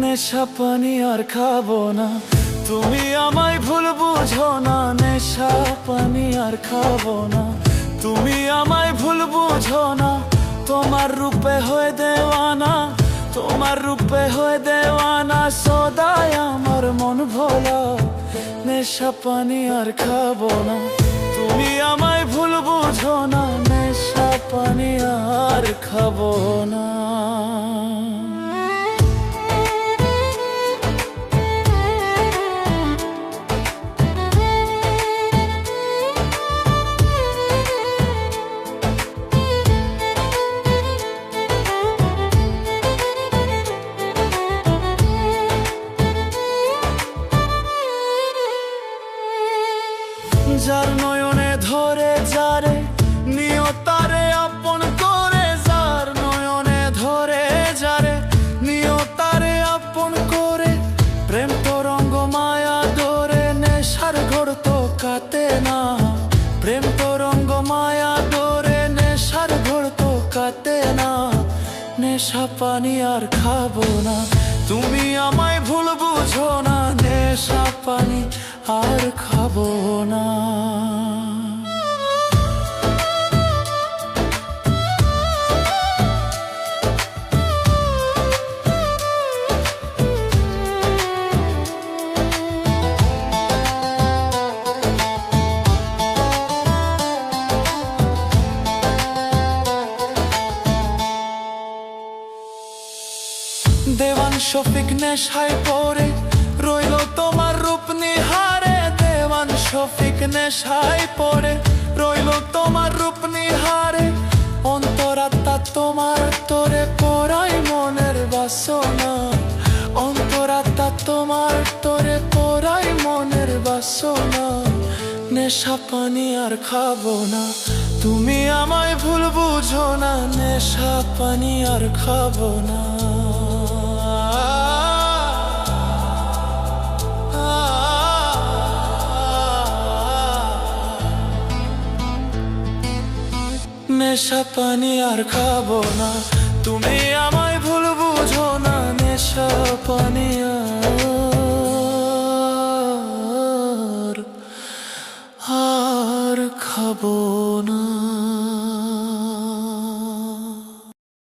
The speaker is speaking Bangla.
নেশা পানি আর খাবো না, তুমি আমায় ভুল বুঝো না। নেশা পানি আর খাবো না, তুমি আমায় ভুল বুঝো না। তোমার রূপে হয়ে দেওয়ানা, তোমার রূপে হয়ে দেওয়ানা, সদাই আমার মন ভোলা। নেশা পানি আর খাবো না, তুমি আমায় ভুল বুঝো না। নেশা পানি আর খাবো না। যার নয়নে ধরে যারে নিও তারে আপন করে, যার নয়নে ধরে যারে নিও তারে আপন করে। প্রেম তরঙ্গ মায়া ধরে, নেশার ঘোর তো কাটে না। প্রেম তরঙ্গ মায়া ধরে, নেশার ঘোর তো কাটে না। নেশা পানি আর খাবো না, তুমি আমায় ভুল বুঝো না। নেশা পানি আর খাবো না। দেওয়ান শফিক নেশায় পড়ে রইল তোমার রূপ নিহারে। দেওয়ান শফিক নেশায় পড়ে রইল তোমার রূপ নিহারে। অন্তরাত্মা তোমার তোরে পড়াই মনের বাসনা, অন্তরাত্মা তোমার তোরে পড়াই মনের বাসনা। নেশা পানি আর খাবো না, তুমি আমায় ভুল বুঝো না। নেশা পানি আর খাবো না। নেশা পানি আর খাবো না, তুমি আমায় ভুল বুঝো না। নেশা পানি